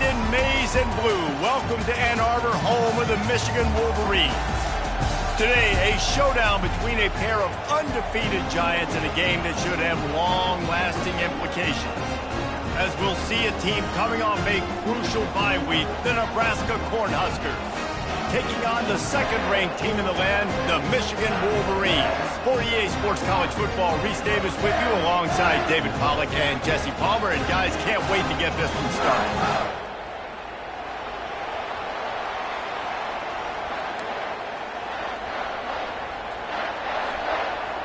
in maize and blue, welcome to Ann Arbor, home of the Michigan Wolverines. Today, a showdown between a pair of undefeated giants in a game that should have long-lasting implications. As we'll see a team coming off a crucial bye week, the Nebraska Cornhuskers, taking on the second-ranked team in the land, the Michigan Wolverines. For EA Sports College Football, Reese Davis with you alongside David Pollack and Jesse Palmer. And guys, can't wait to get this one started.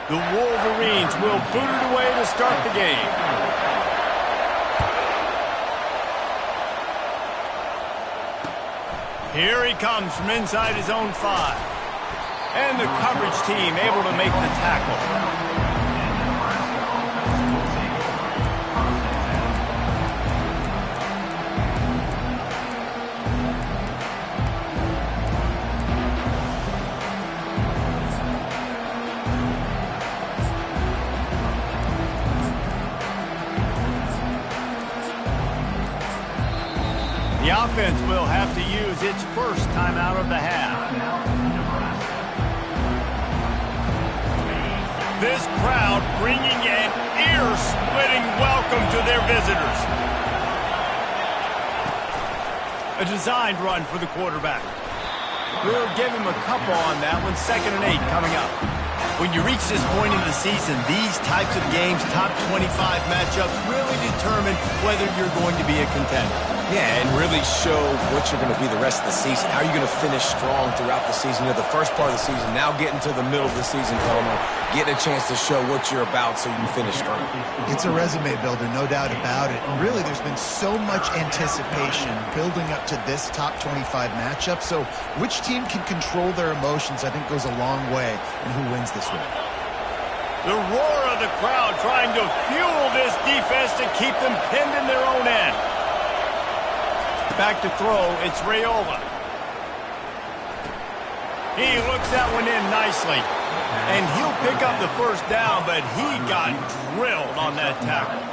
The Wolverines will boot it away to start the game. Here he comes from inside his own 5. And the coverage team able to make the tackle. The offense will have to use its first timeout of the half. This crowd bringing an ear-splitting welcome to their visitors. A designed run for the quarterback. We'll give him a couple on that one. 2nd and 8 coming up. When you reach this point in the season, these types of games, top 25 matchups, really determine whether you're going to be a contender. Yeah, and really show what you're going to be the rest of the season. How are you going to finish strong throughout the season? You know, the first part of the season, now getting to the middle of the season, Palmer, getting a chance to show what you're about so you can finish strong. It's a resume builder, no doubt about it. And really, there's been so much anticipation building up to this top 25 matchup. So which team can control their emotions, I think, goes a long way in who wins this one. The roar of the crowd trying to fuel this defense to keep them pinned in their own end. Back to throw, it's Raiola. He looks that one in nicely. And he'll pick up the first down, but he got drilled on that tackle.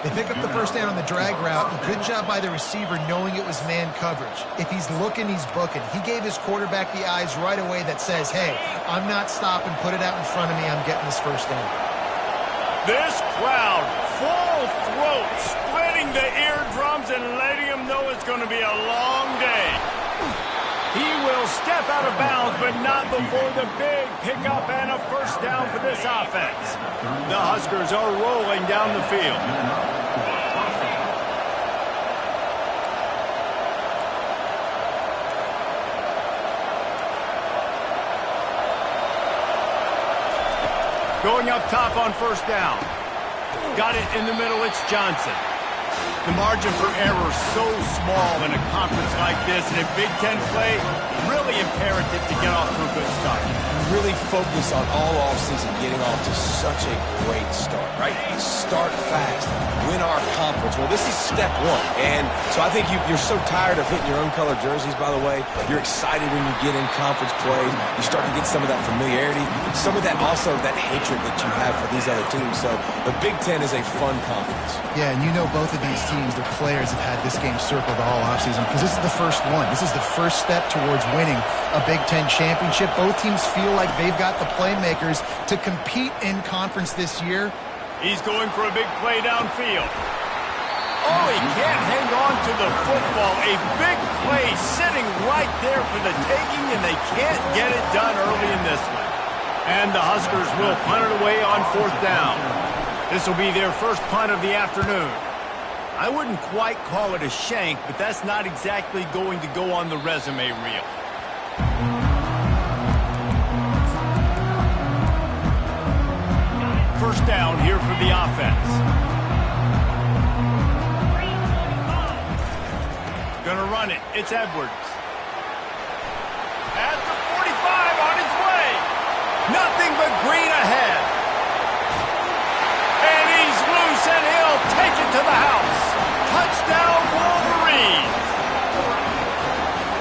They pick up the first down on the drag route. Good job by the receiver knowing it was man coverage. If he's looking, he's booking. He gave his quarterback the eyes right away that says, hey, I'm not stopping, put it out in front of me, I'm getting this first down. This crowd, full throat, splitting the eardrums and letting them know it's going to be a long day. He will step out of bounds, but not before the big pickup and a first down for this offense. The Huskers are rolling down the field. Going up top on first down. Got it in the middle, it's Johnson. The margin for error so small in a conference like this, and a Big Ten play, really imperative to get off to a good start. Really focus on all offseason getting off to such a great start, right? Start fast, win our conference. Well, this is step one. And so I think you're so tired of hitting your own color jerseys, by the way. You're excited when you get in conference plays. You start to get some of that familiarity, some of that also that hatred that you have for these other teams. So the Big Ten is a fun conference. Yeah, and you know both of these teams, their players have had this game circled all offseason because this is the first one. This is the first step towards winning a Big Ten championship. Both teams feel like they've got the playmakers to compete in conference this year. He's going for a big play downfield. Oh, he can't hang on to the football. A big play sitting right there for the taking, and they can't get it done early in this one. And the Huskers will punt it away on 4th down. This will be their first punt of the afternoon. I wouldn't quite call it a shank, but that's not exactly going to go on the resume reel. First down here for the offense. Gonna run it. It's Edwards. At the 45 on his way. Nothing but green ahead. And he's loose, and he'll take it to the house. Touchdown, Wolverines.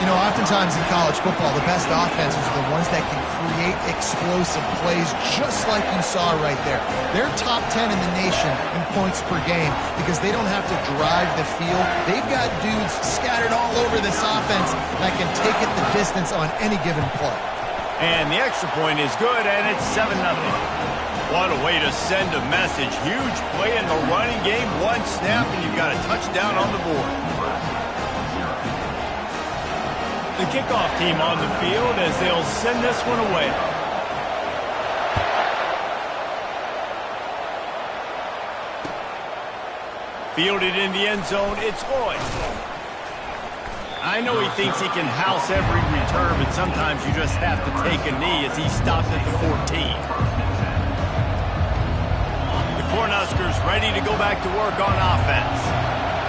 You know, Oftentimes in college football, the best offenses are the ones that can create explosive plays, just like you saw right there. They're top 10 in the nation in points per game because they don't have to drive the field. They've got dudes scattered all over this offense that can take it the distance on any given play. And the extra point is good, and it's 7-0. What a way to send a message. Huge play in the running game. One snap, and you've got a touchdown on the board. The kickoff team on the field as they'll send this one away. Fielded in the end zone, it's Hoy. I know he thinks he can house every return, but sometimes you just have to take a knee as he stopped at the 14. The Cornhuskers ready to go back to work on offense.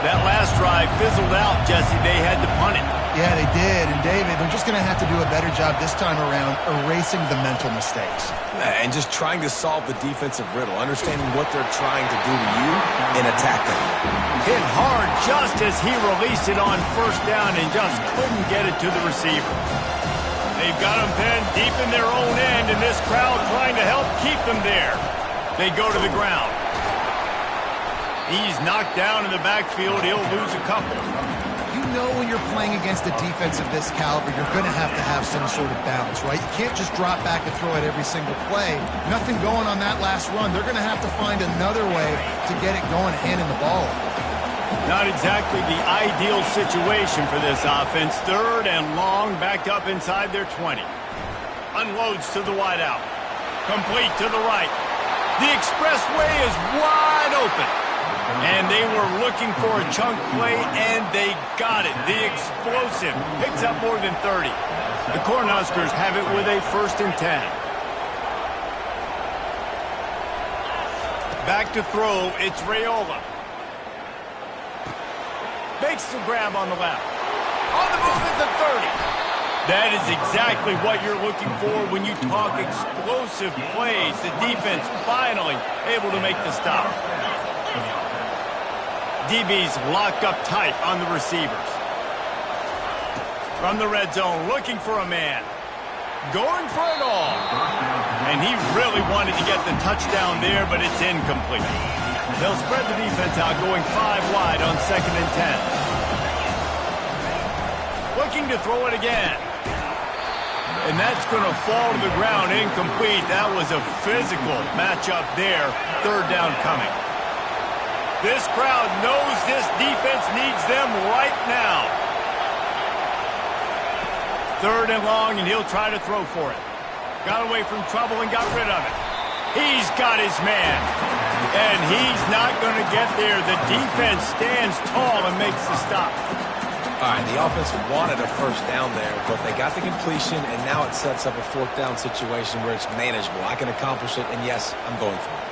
That last drive fizzled out, Jesse. They had to punt it. Yeah, they did. And, David, they're just going to have to do a better job this time around erasing the mental mistakes. And just trying to solve the defensive riddle, understanding what they're trying to do to you and attack them. Hit hard just as he released it on first down and just couldn't get it to the receiver. They've got him pinned deep in their own end, and this crowd trying to help keep them there. They go to the ground. He's knocked down in the backfield. He'll lose a couple. You know when you're playing against a defense of this caliber, you're going to have some sort of balance, right? You can't just drop back and throw it every single play. Nothing going on that last run. They're going to have to find another way to get it going, handing the ball. Not exactly the ideal situation for this offense. 3rd and long, backed up inside their 20. Unloads to the wideout. Complete to the right. The expressway is wide open. And they were looking for a chunk play, and they got it. The explosive picks up more than 30. The Cornhuskers have it with a 1st and 10. Back to throw, it's Raiola. Makes the grab on the left. On the move at the 30. That is exactly what you're looking for when you talk explosive plays. The defense finally able to make the stop. DB's locked up tight on the receivers. From the red zone, looking for a man. Going for it all. And he really wanted to get the touchdown there, but it's incomplete. They'll spread the defense out, going 5 wide on 2nd and 10. Looking to throw it again. And that's going to fall to the ground, incomplete. That was a physical matchup there. 3rd down coming. This crowd knows this defense needs them right now. 3rd and long, and he'll try to throw for it. Got away from trouble and got rid of it. He's got his man. And he's not going to get there. The defense stands tall and makes the stop. All right, the offense wanted a 1st down there, but they got the completion, and now it sets up a 4th down situation where it's manageable. I can accomplish it, and yes, I'm going for it.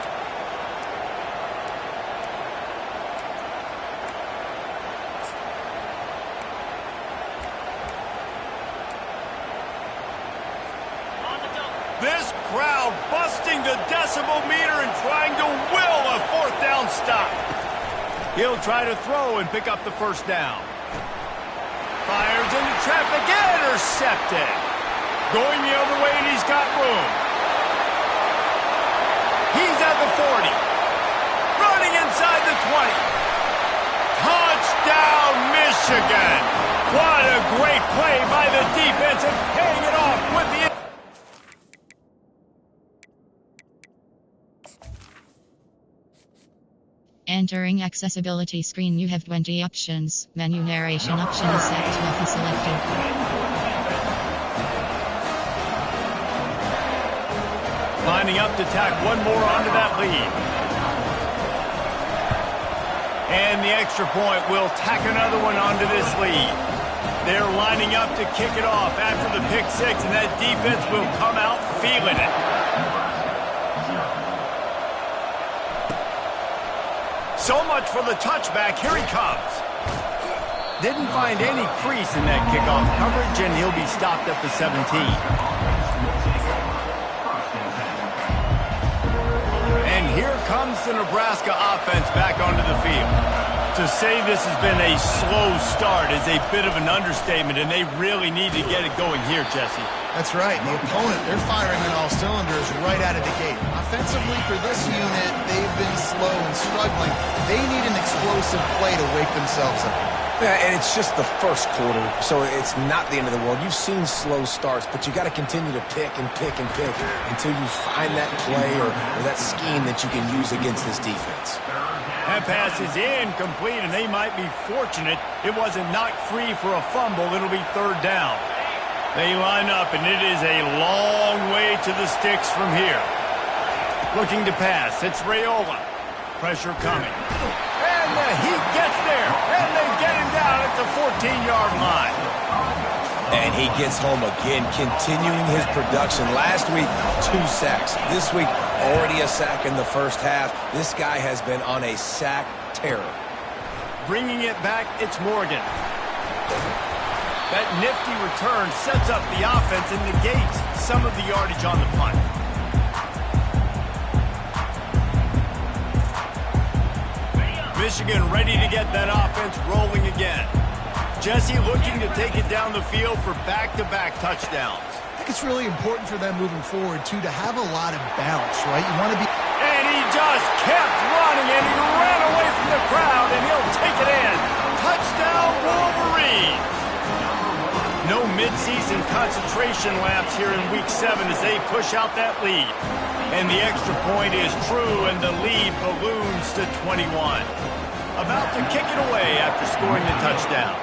This crowd busting the decibel meter and trying to will a 4th down stop. He'll try to throw and pick up the 1st down. Fires into traffic, intercepted. Going the other way, and he's got room. He's at the 40. Running inside the 20. Touchdown, Michigan. What a great play by the defense and paying it off with the... Entering accessibility screen, you have 20 options. Menu narration option set to off selected. Lining up to tack one more onto that lead. And the extra point will tack another one onto this lead. They're lining up to kick it off after the pick 6, and that defense will come out feeling it. So much for the touchback. Here he comes. Didn't find any crease in that kickoff coverage, and he'll be stopped at the 17. And here comes the Nebraska offense back onto the field. To say this has been a slow start is a bit of an understatement, and they really need to get it going here, Jesse. That's right. The opponent, they're firing on all cylinders right out of the gate. Offensively, for this unit, they've been slow and struggling. They need an explosive play to wake themselves up. Yeah, and it's just the first quarter, so it's not the end of the world. You've seen slow starts, but you got to continue to pick and pick and pick until you find that play or that scheme that you can use against this defense. That pass is incomplete, and they might be fortunate it wasn't knocked free for a fumble. It'll be third down. They line up, and it is a long way to the sticks from here. Looking to pass. It's Raiola. Pressure coming. And the Heat gets there, and they get him down at the 14-yard line. And he gets home again, continuing his production. Last week, 2 sacks. This week, already a sack in the first half. This guy has been on a sack terror. Bringing it back, it's Morgan. That nifty return sets up the offense and negates some of the yardage on the punt. Michigan ready to get that offense rolling again. Jesse looking to take it down the field for back-to-back touchdowns. I think it's really important for them moving forward, too, to have a lot of balance, right? You want to be... And he just kept running, and he ran away from the crowd, and he'll take it in. Touchdown, Wolverine! No midseason concentration laps here in Week 7 as they push out that lead. And the extra point is true, and the lead balloons to 21. About to kick it away after scoring the touchdown.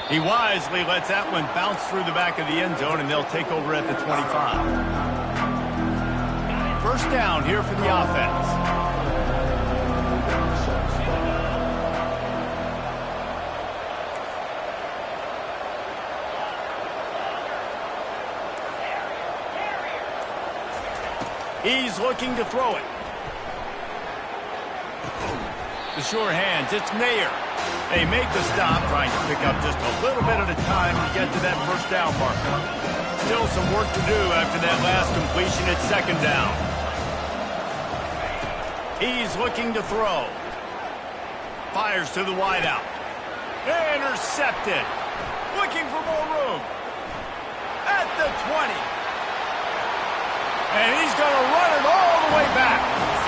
He wisely lets that one bounce through the back of the end zone, and they'll take over at the 25. First down here for the offense. He's looking to throw it. The sure hands, it's Mayer. They make the stop, trying to pick up just a little bit at a time to get to that first down marker. Still some work to do after that last completion at second down. He's looking to throw. Fires to the wideout. Intercepted. Looking for more room. At the 20. And he's going to run it all the way back.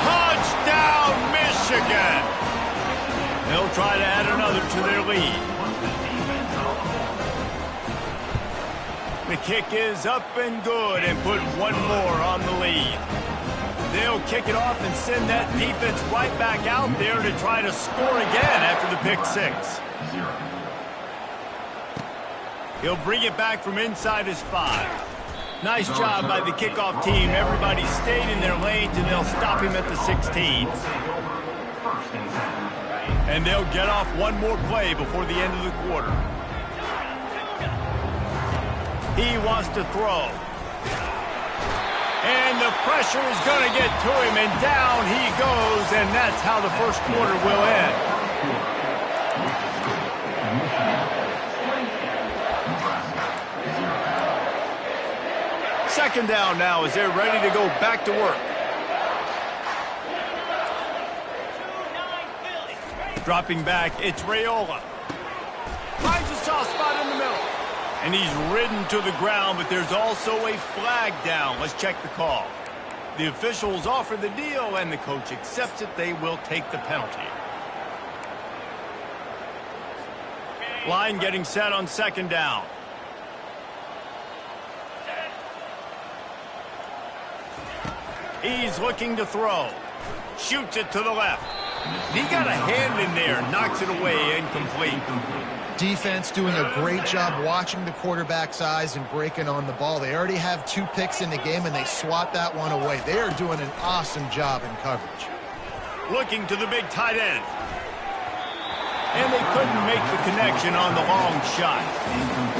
Touchdown, Michigan. They'll try to add another to their lead. The kick is up and good and put one more on the lead. They'll kick it off and send that defense right back out there to try to score again after the pick 6. He'll bring it back from inside his 5. Nice job by the kickoff team. Everybody stayed in their lanes, and they'll stop him at the 16. And they'll get off one more play before the end of the quarter. He wants to throw. And the pressure is going to get to him, and down he goes, and that's how the first quarter will end. Second down now as they're ready to go back to work. Dropping back, it's Raiola. Finds a soft spot in the middle. And he's ridden to the ground, but there's also a flag down. Let's check the call. The officials offer the deal, and the coach accepts it. They will take the penalty. Line getting set on second down. He's looking to throw. Shoots it to the left. He got a hand in there, knocks it away, incomplete. Defense doing a great job watching the quarterback's eyes and breaking on the ball. They already have 2 picks in the game, and they swat that one away. They are doing an awesome job in coverage. Looking to the big tight end. And they couldn't make the connection on the long shot.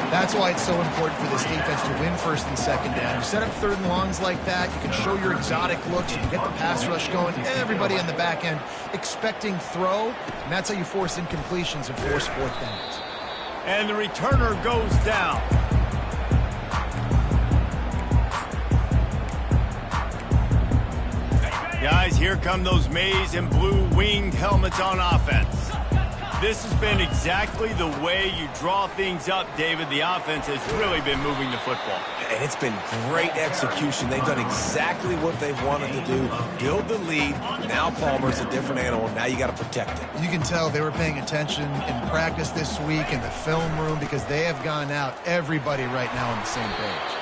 That's why it's so important for this defense to win first and second down. You set up third and longs like that, you can show your exotic looks, you can get the pass rush going, everybody on the back end expecting throw, and that's how you force incompletions and force fourth downs. And the returner goes down. Guys, here come those maize and blue winged helmets on offense. This has been exactly the way you draw things up, David. The offense has really been moving the football. And it's been great execution. They've done exactly what they've wanted to do. Build the lead. Now Palmer's a different animal. Now you got to protect it. You can tell they were paying attention in practice this week in the film room because they have gone out, everybody right now on the same page.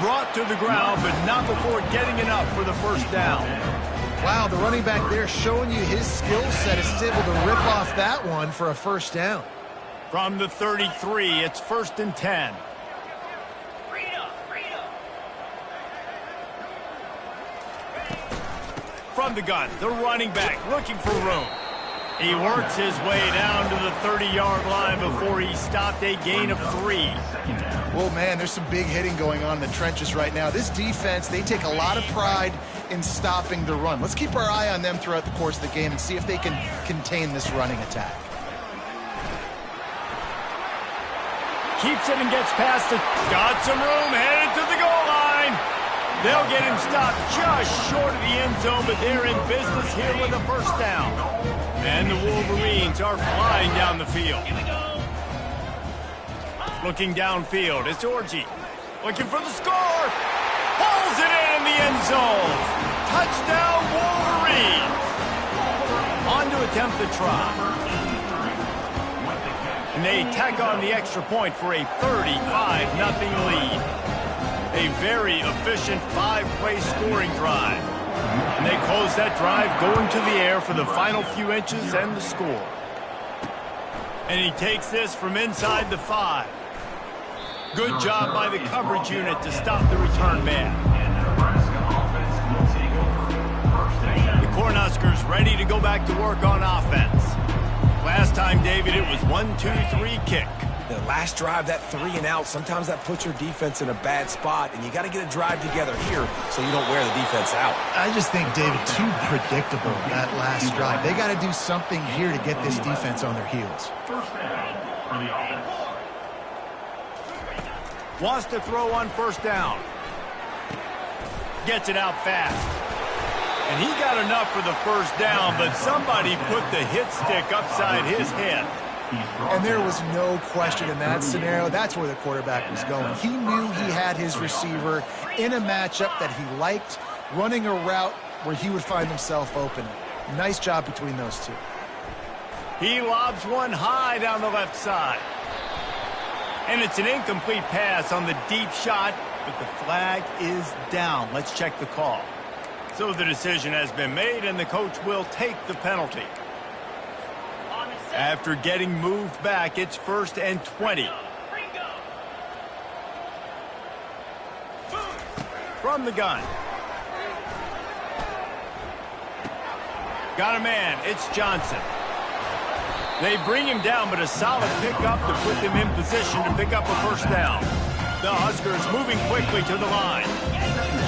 Brought to the ground, but not before getting enough for the first down. Wow, the running back there showing you his skill set is able to rip off that one for a first down. From the 33, it's 1st and 10. From the gun, the running back looking for room. He works his way down to the 30-yard line before he stopped, a gain of 3. Well, man, there's some big hitting going on in the trenches right now. This defense, they take a lot of pride in stopping the run. Let's keep our eye on them throughout the course of the game and see if they can contain this running attack. Keeps it and gets past it. Got some room, headed to the goal line. They'll get him stopped just short of the end zone, but they're in business here with a first down. And the Wolverines are flying down the field. Looking downfield, it's Orji. Looking for the score. Pulls it in the end zone. Touchdown, Wolverines. On to attempt the try. And they tack on the extra point for a 35-0 lead. A very efficient 5-play scoring drive. And they close that drive going to the air for the final few inches and the score. And he takes this from inside the 5. Good job by the coverage unit to stop the return man. The Cornhuskers ready to go back to work on offense. Last time, David, it was 1-2-3 kick. The last drive, that 3 and out, sometimes that puts your defense in a bad spot, and you got to get a drive together here so you don't wear the defense out. I just think, David, too predictable, that last drive. They got to do something here to get this defense on their heels. Wants to throw on first down. Gets it out fast. And he got enough for the first down, but somebody put the hit stick upside his head. And there was no question in that scenario. That's where the quarterback was going. He knew he had his receiver in a matchup that he liked, running a route where he would find himself open. Nice job between those two. He lobs one high down the left side. And it's an incomplete pass on the deep shot, but the flag is down. Let's check the call. So the decision has been made, and the coach will take the penalty. After getting moved back, it's 1st and 20. From the gun. Got a man. It's Johnson. They bring him down, but a solid pickup to put them in position to pick up a first down. The Huskers moving quickly to the line.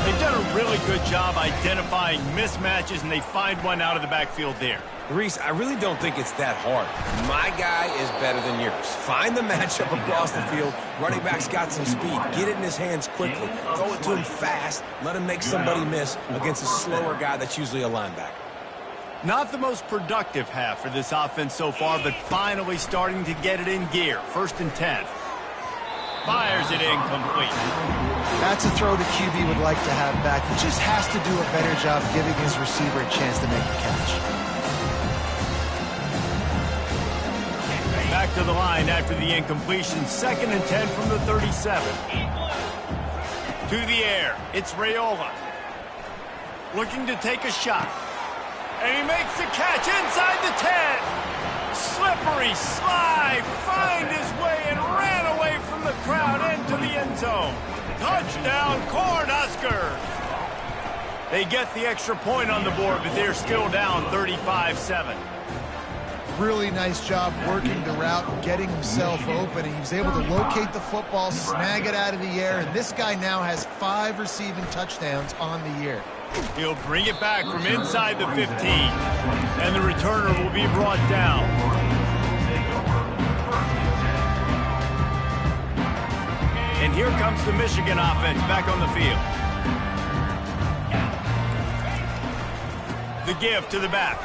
They've done a really good job identifying mismatches, and they find one out of the backfield there. Reese, I really don't think it's that hard. My guy is better than yours. Find the matchup across the field. Running back's got some speed. Get it in his hands quickly. Throw it to him fast. Let him make somebody miss against a slower guy that's usually a linebacker. Not the most productive half for this offense so far, but finally starting to get it in gear. 1st and 10. Fires it incomplete. That's a throw the QB would like to have back. He just has to do a better job giving his receiver a chance to make the catch. Back to the line after the incompletion. 2nd and 10 from the 37. To the air. It's Raiola. Looking to take a shot. And he makes the catch inside the 10. Slippery slide. Find his way and ran away from the crowd into the end zone. Touchdown, Cornhuskers. They get the extra point on the board, but they're still down 35-7. Really nice job working the route, getting himself open. He was able to locate the football, snag it out of the air, and this guy now has 5 receiving touchdowns on the year. He'll bring it back from inside the 15, and the returner will be brought down. And here comes the Michigan offense back on the field. The give to the back.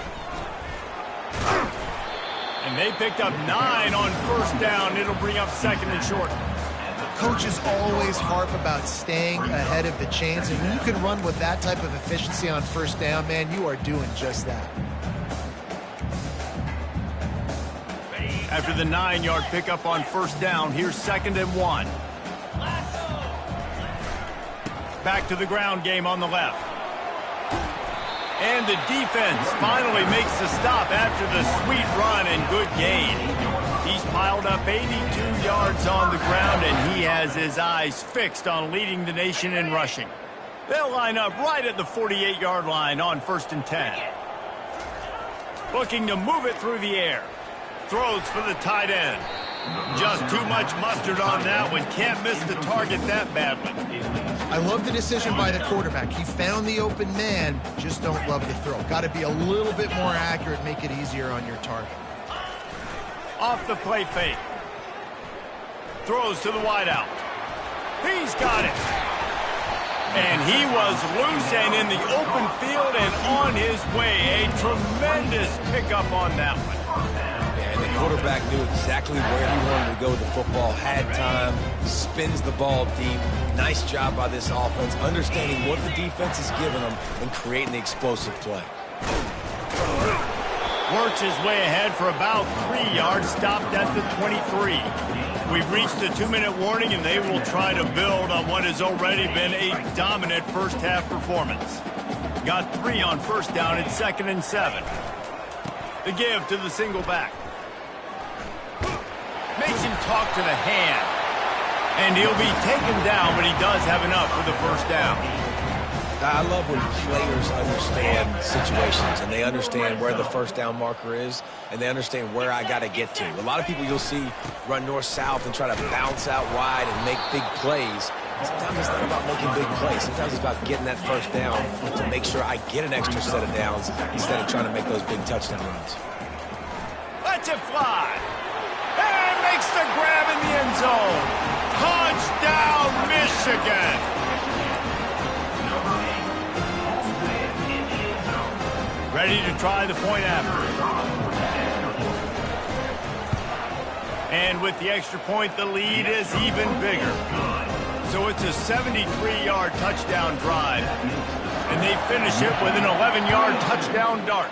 And they picked up 9 on first down. It'll bring up second and short. Coaches always harp about staying ahead of the chains, and when you can run with that type of efficiency on first down, man, you are doing just that. After the 9-yard pickup on first down, here's second and 1. Back to the ground game on the left. And the defense finally makes the stop after the sweet run and good gain. He's piled up 82 yards on the ground, and he has his eyes fixed on leading the nation in rushing. They'll line up right at the 48-yard line on first and 10. Looking to move it through the air. Throws for the tight end. Just too much mustard on that one. Can't miss the target that badly. I love the decision by the quarterback. He found the open man, just don't love the throw. Got to be a little bit more accurate, make it easier on your target. Off the play fake. Throws to the wideout. He's got it. And he was loose and in the open field and on his way. A tremendous pickup on that one. And the quarterback knew exactly where he wanted to go with the football, had time, spins the ball deep. Nice job by this offense, understanding what the defense is giving them and creating the explosive play. Works his way ahead for about 3 yards, stopped at the 23. We've reached the 2-minute warning, and they will try to build on what has already been a dominant first-half performance. Got 3 on first down at second and 7. The give to the single back. Makes him talk to the hand. And he'll be taken down, but he does have enough for the first down. I love when players understand situations and they understand where the first down marker is and they understand where I got to get to. A lot of people you'll see run north-south and try to bounce out wide and make big plays. Sometimes it's not about making big plays. Sometimes it's about getting that first down to make sure I get an extra set of downs instead of trying to make those big touchdown runs. Lets it fly. And makes the grab in the end zone. Touchdown, Michigan. Ready to try the point after. And with the extra point, the lead is even bigger. So it's a 73-yard touchdown drive. And they finish it with an 11-yard touchdown dart.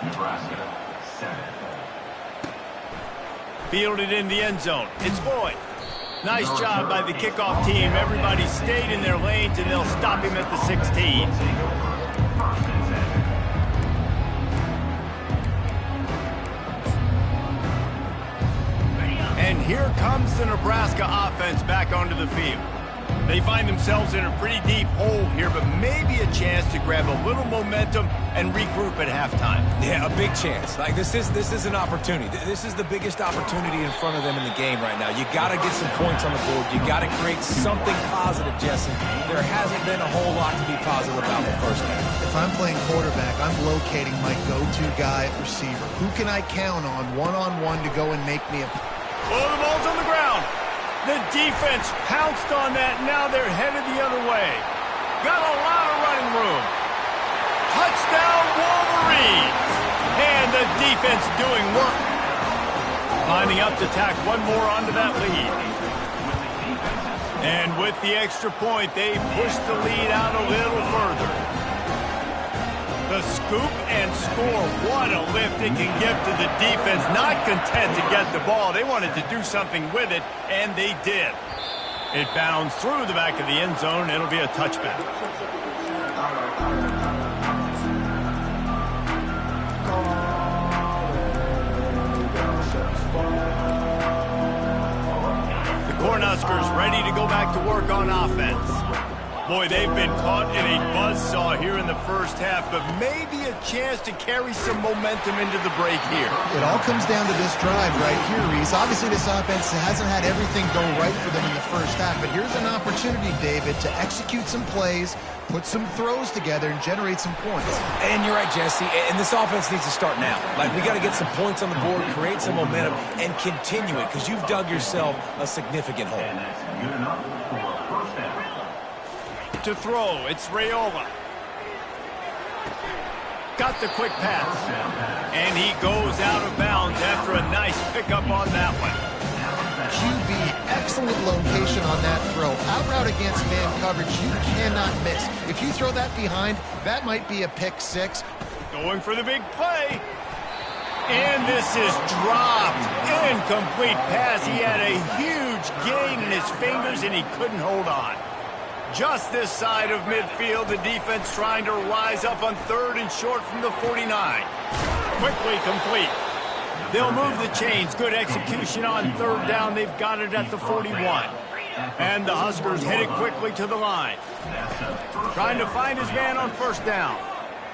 Fielded in the end zone. It's Boyd. Nice job by the kickoff team. Everybody stayed in their lanes, and they'll stop him at the 16. And here comes the Nebraska offense back onto the field. They find themselves in a pretty deep hole here, but maybe a chance to grab a little momentum and regroup at halftime. Yeah, a big chance. Like this is an opportunity. This is the biggest opportunity in front of them in the game right now. You got to get some points on the board. You got to create something positive, Jesse. There hasn't been a whole lot to be positive about the first half. If I'm playing quarterback, I'm locating my go-to guy at receiver. Who can I count on one-on-one to go and make me a... Oh, the ball's on the ground. The defense pounced on that. Now they're headed the other way. Got a lot of running room. Touchdown, Wolverines. And the defense doing work. Lining up to tack one more onto that lead. And with the extra point, they push the lead out a little further. The scoop and score. What a lift it can give to the defense. Not content to get the ball. They wanted to do something with it, and they did. It bounds through the back of the end zone. It'll be a touchback. The Cornhuskers ready to go back to work on offense. Boy, they've been caught in a buzzsaw here in the first half, but maybe a chance to carry some momentum into the break here. It all comes down to this drive right here, Reese. Obviously, this offense hasn't had everything go right for them in the first half, but here's an opportunity, David, to execute some plays, put some throws together, and generate some points. And you're right, Jesse, and this offense needs to start now. Like, we got to get some points on the board, create some momentum, and continue it, because you've dug yourself a significant hole. To throw, it's Raiola. got the quick pass. And he goes out of bounds after a nice pickup on that one. QB, excellent location on that throw. Out route against man coverage, you cannot miss. If you throw that behind, that might be a pick six. Going for the big play. And this is dropped. Incomplete pass. He had a huge gain in his fingers, and he couldn't hold on. Just this side of midfield, the defense trying to rise up on 3rd and short from the 49. Quickly complete. They'll move the chains. Good execution on 3rd down. They've got it at the 41. And the Huskers headed quickly to the line. Trying to find his man on 1st down.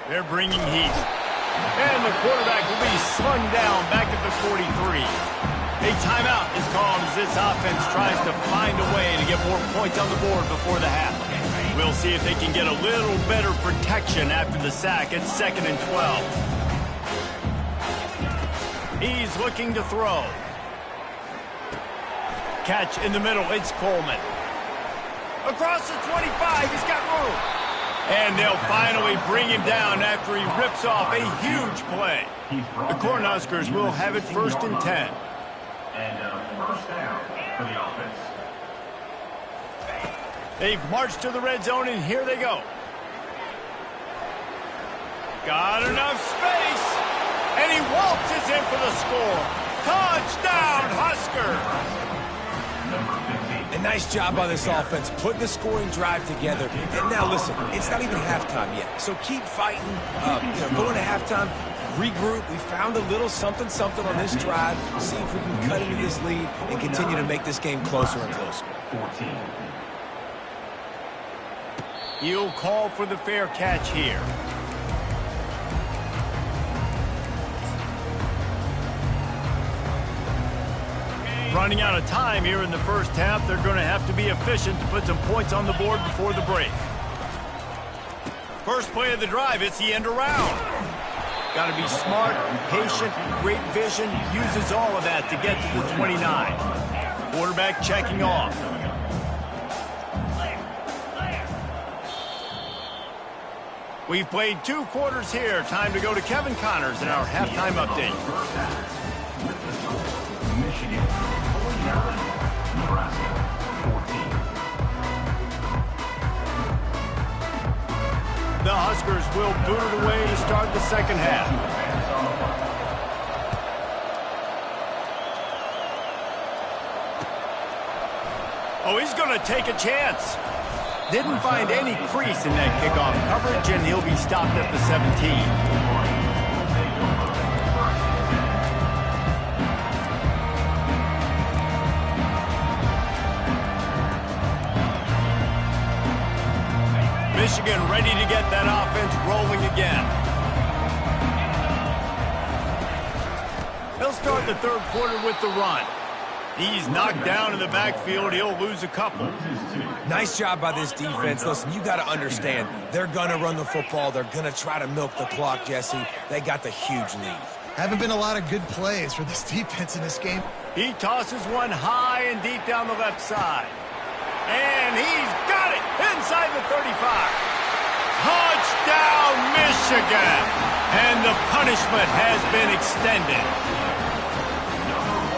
They're bringing heat. And the quarterback will be slung down back at the 43. A timeout is called as this offense tries to find a way to get more points on the board before the half. We'll see if they can get a little better protection after the sack. It's 2nd and 12. He's looking to throw. Catch in the middle. It's Coleman. Across the 25. He's got room. And they'll finally bring him down after he rips off a huge play. The Cornhuskers will have it 1st and 10. And 1st down for the offense. They've marched to the red zone, and here they go. Got enough space. And he waltzes in for the score. Touchdown, Huskers! A nice job by this offense, putting the scoring drive together. And now listen, it's not even halftime yet. So keep fighting, going to halftime, regroup. We found a little something on this drive. See if we can cut into this lead and continue to make this game closer and closer. 14. He'll call for the fair catch here. Running out of time here in the 1st half. They're going to have to be efficient to put some points on the board before the break. First play of the drive, it's the end around. Got to be smart, patient, great vision, uses all of that to get to the 29. Quarterback checking off. We've played 2 quarters here. Time to go to Kevin Connors in our halftime update. Michigan, 47, Nebraska, 14. The Huskers will boot it away to start the 2nd half. Oh, he's going to take a chance. Didn't find any crease in that kickoff coverage, and he'll be stopped at the 17. Michigan ready to get that offense rolling again. They'll start the 3rd quarter with the run. He's knocked down in the backfield. He'll lose a couple. Nice job by this defense. Listen, you got to understand, they're going to run the football. They're going to try to milk the clock, Jesse. They got the huge lead. Haven't been a lot of good plays for this defense in this game. He tosses one high and deep down the left side. And he's got it inside the 35. Touchdown, Michigan! And the punishment has been extended.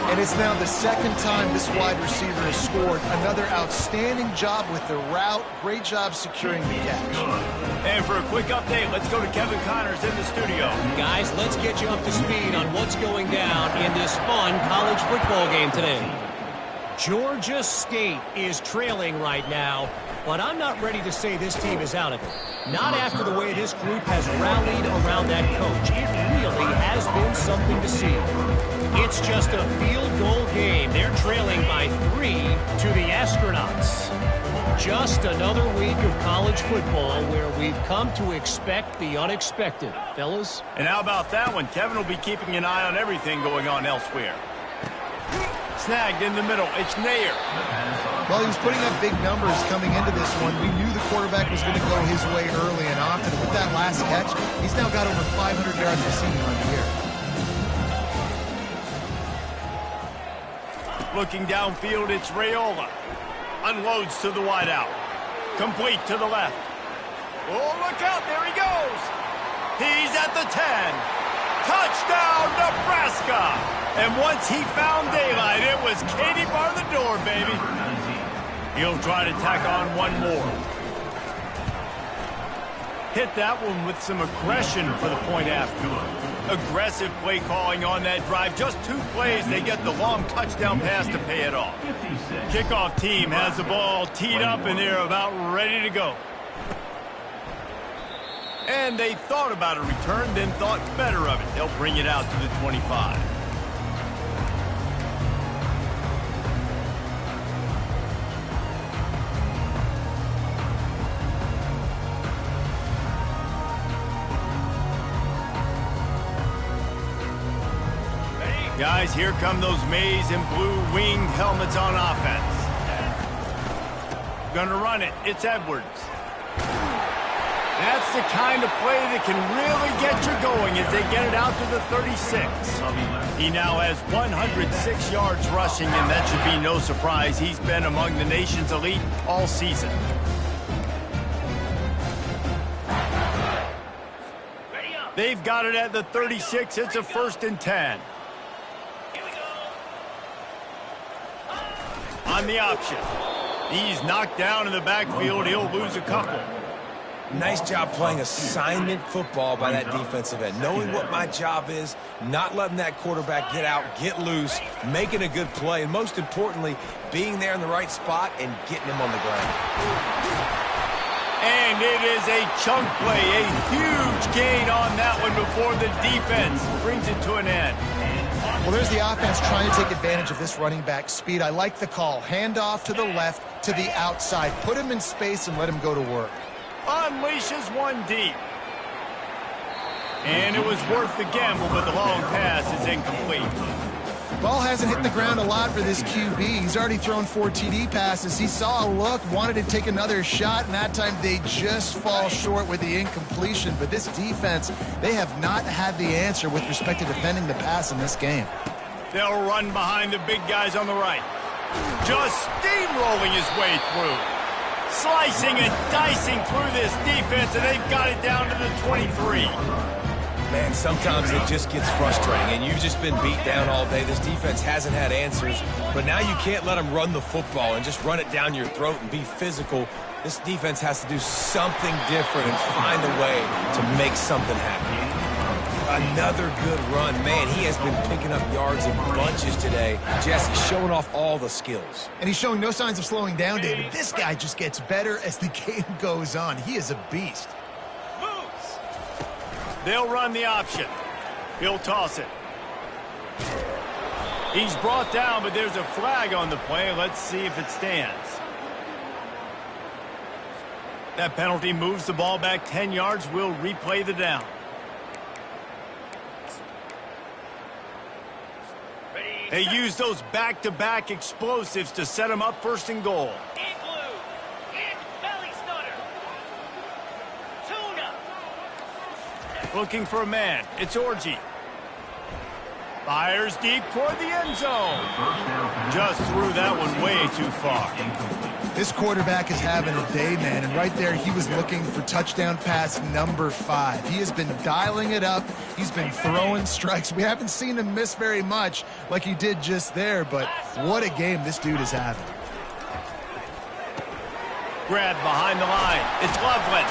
And it's now the 2nd time this wide receiver has scored. Another outstanding job with the route. Great job securing the catch. And for a quick update, let's go to Kevin Connors in the studio. Guys, let's get you up to speed on what's going down in this fun college football game today. Georgia State is trailing right now, but I'm not ready to say this team is out of it. Not after the way this group has rallied around that coach. It really has been something to see. It's just a field goal game. They're trailing by 3 to the Astronauts. Just another week of college football where we've come to expect the unexpected, fellas. And how about that one? Kevin will be keeping an eye on everything going on elsewhere. Snagged in the middle. It's Nair. Well, he was putting up big numbers coming into this one. We knew the quarterback was going to go his way early and often. With that last catch, he's now got over 500 yards receiving on the year. Looking downfield, it's Raiola. Unloads to the wideout. Complete to the left. Oh, look out. There he goes. He's at the 10. Touchdown, Nebraska! And once he found daylight, it was Katie bar the door, baby. He'll try to tack on one more. Hit that one with some aggression for the point after. Aggressive play calling on that drive. Just 2 plays, they get the long touchdown pass to pay it off. Kickoff team has the ball teed up, and they're about ready to go. And they thought about a return, then thought better of it. They'll bring it out to the 25. Guys, here come those maize and blue winged helmets on offense. Gonna run it. It's Edwards. That's the kind of play that can really get you going as they get it out to the 36. He now has 106 yards rushing, and that should be no surprise. He's been among the nation's elite all season. They've got it at the 36. It's a 1st and 10. On the option. He's knocked down in the backfield. He'll lose a couple. Nice job playing assignment football by that defensive end. Knowing what my job is, not letting that quarterback get out, get loose, making a good play, and most importantly, being there in the right spot and getting him on the ground. And it is a chunk play, a huge gain on that one before the defense brings it to an end. Well, there's the offense trying to take advantage of this running back speed. I like the call. Handoff to the left, to the outside. Put him in space and let him go to work. Unleashes one deep. And it was worth the gamble, but the long pass is incomplete. Ball hasn't hit the ground a lot for this QB. He's already thrown 4 TD passes. He saw a look, wanted to take another shot, and that time they just fall short with the incompletion. But this defense, they have not had the answer with respect to defending the pass in this game. They'll run behind the big guys on the right. Just steamrolling his way through. Slicing and dicing through this defense, and they've got it down to the 23. Man, sometimes it just gets frustrating, and you've just been beat down all day. This defense hasn't had answers, but now you can't let them run the football and just run it down your throat and be physical. This defense has to do something different and find a way to make something happen. Another good run. Man, he has been picking up yards in bunches today. Jesse showing off all the skills. And he's showing no signs of slowing down, David. This guy just gets better as the game goes on. He is a beast. They'll run the option. He'll toss it. He's brought down, but there's a flag on the play. Let's see if it stands. That penalty moves the ball back 10 yards. We'll replay the down. They use those back-to-back explosives to set them up 1st and goal. Looking for a man. It's Orgy. Fires deep toward the end zone. Just threw that one way too far. This quarterback is having a day, man, and right there he was looking for touchdown pass number 5. He has been dialing it up. He's been throwing strikes. We haven't seen him miss very much like he did just there, but what a game this dude is having. Grab behind the line. It's Loveland.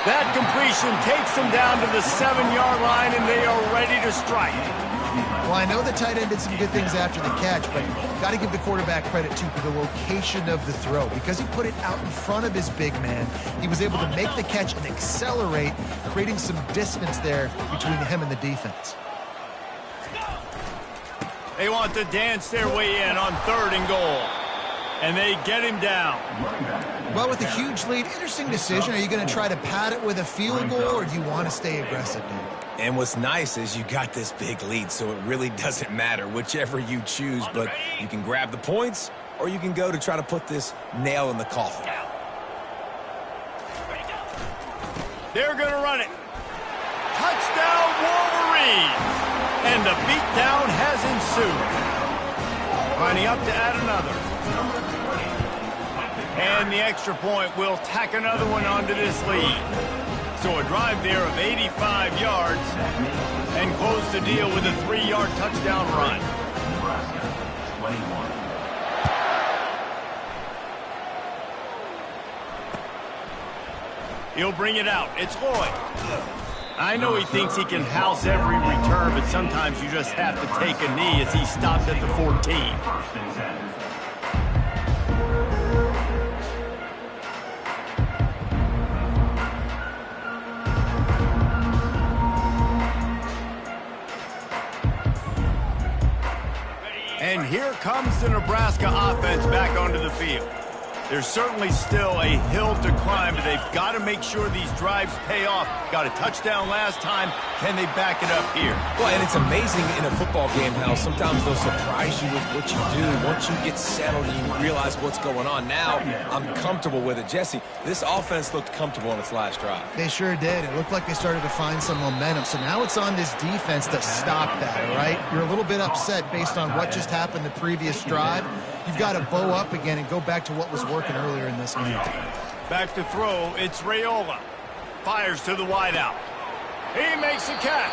That completion takes them down to the 7-yard line, and they are ready to strike. Well, I know the tight end did some good things after the catch, but got to give the quarterback credit, too, for the location of the throw. Because he put it out in front of his big man, he was able to make the catch and accelerate, creating some distance there between him and the defense. They want to dance their way in on 3rd and goal. And they get him down. Well, with a huge lead, interesting decision. Are you going to try to pad it with a field goal, or do you want to stay aggressive, dude? And what's nice is you got this big lead, so it really doesn't matter whichever you choose, but you can grab the points, or you can go to try to put this nail in the coffin. They're going to run it. Touchdown, Wolverines! And the beatdown has ensued. Lining up to add another. And the extra point will tack another one onto this lead. So a drive there of 85 yards and close the deal with a 3-yard touchdown run. Nebraska, 21. He'll bring it out. It's Lloyd. I know he thinks he can house every return, but sometimes you just have to take a knee as he stopped at the 14. First and 10. And here comes the Nebraska offense back onto the field. There's certainly still a hill to climb, but they've got to make sure these drives pay off. Got a touchdown last time. Can they back it up here? Well, and it's amazing in a football game how sometimes they'll surprise you with what you do. Once you get settled and you realize what's going on. Now, I'm comfortable with it. Jesse, this offense looked comfortable on its last drive. They sure did. It looked like they started to find some momentum. So now it's on this defense to stop that, all right? You're a little bit upset based on what just happened the previous drive. You've got to bow up again and go back to what was working earlier in this game. Back to throw, it's Raiola. Fires to the wideout. He makes the catch.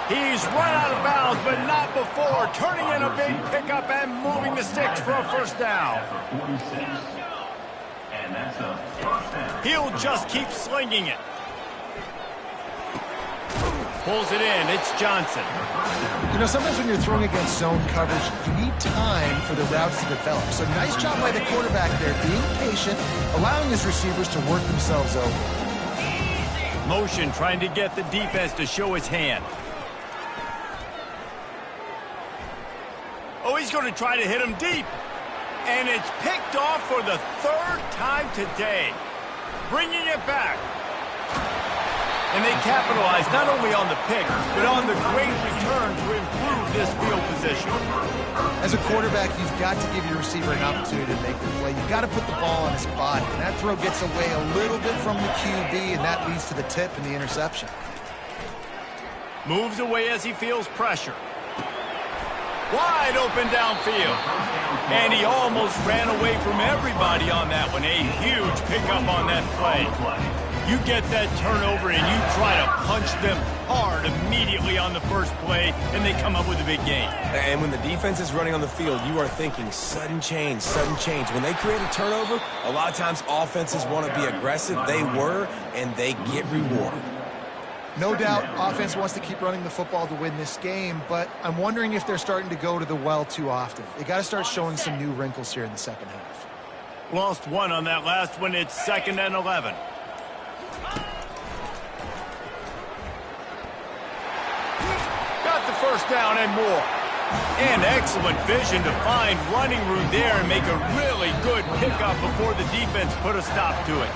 He's run out of bounds, but not before. Turning in a big pickup and moving the sticks for a first down. For 46. And that's a first down. He'll just keep slinging it. Pulls it in. It's Johnson. You know, sometimes when you're throwing against zone coverage, you need time for the routes to develop. So nice job by the quarterback there, being patient, allowing his receivers to work themselves over. Motion trying to get the defense to show his hand. Oh, he's going to try to hit him deep. And it's picked off for the 3rd time today. Bringing it back. And they capitalize not only on the pick, but on the great return to improve this field position. As a quarterback, you've got to give your receiver an opportunity to make the play. You've got to put the ball on his body. And that throw gets away a little bit from the QB, and that leads to the tip and the interception. Moves away as he feels pressure. Wide open downfield. And he almost ran away from everybody on that one. A huge pickup on that play. You get that turnover and you try to punch them hard immediately on the first play, and they come up with a big gain. And when the defense is running on the field, you are thinking sudden change, sudden change. When they create a turnover, a lot of times offenses want to be aggressive. They were, and they get rewarded. No doubt, offense wants to keep running the football to win this game, but I'm wondering if they're starting to go to the well too often. They got to start showing some new wrinkles here in the second half. Lost one on that last one. It's 2nd and 11. Got the first down and more. And excellent vision to find running room there and make a really good pickup before the defense put a stop to it.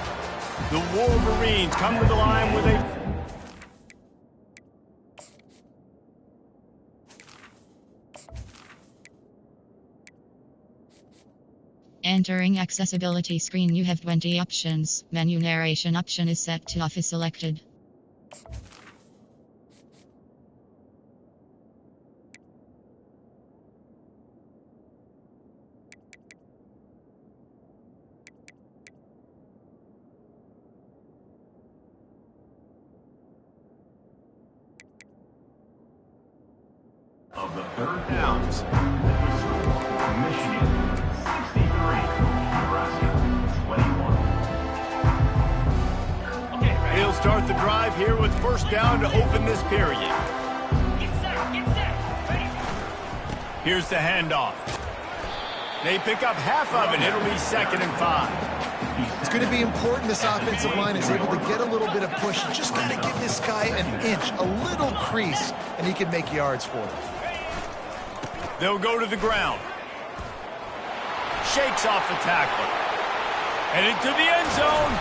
The Wolverines come to the line with a... Entering accessibility screen, you have 20 options. Menu narration option is set to off is selected. Of the 3rd downs. Michigan, 63. Nebraska, 21. He'll start the drive here with first down to open this period. Here's the handoff. They pick up half of it. It'll be 2nd and 5. It's going to be important this offensive line is able to get a little bit of push. You just got to give this guy an inch, a little crease, and he can make yards for them. They'll go to the ground. Shakes off the tackler. And into the end zone.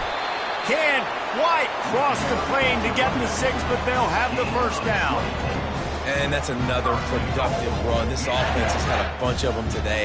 Can't quite cross the plane to get the 6, but they'll have the first down. And that's another productive run. This offense has had a bunch of them today.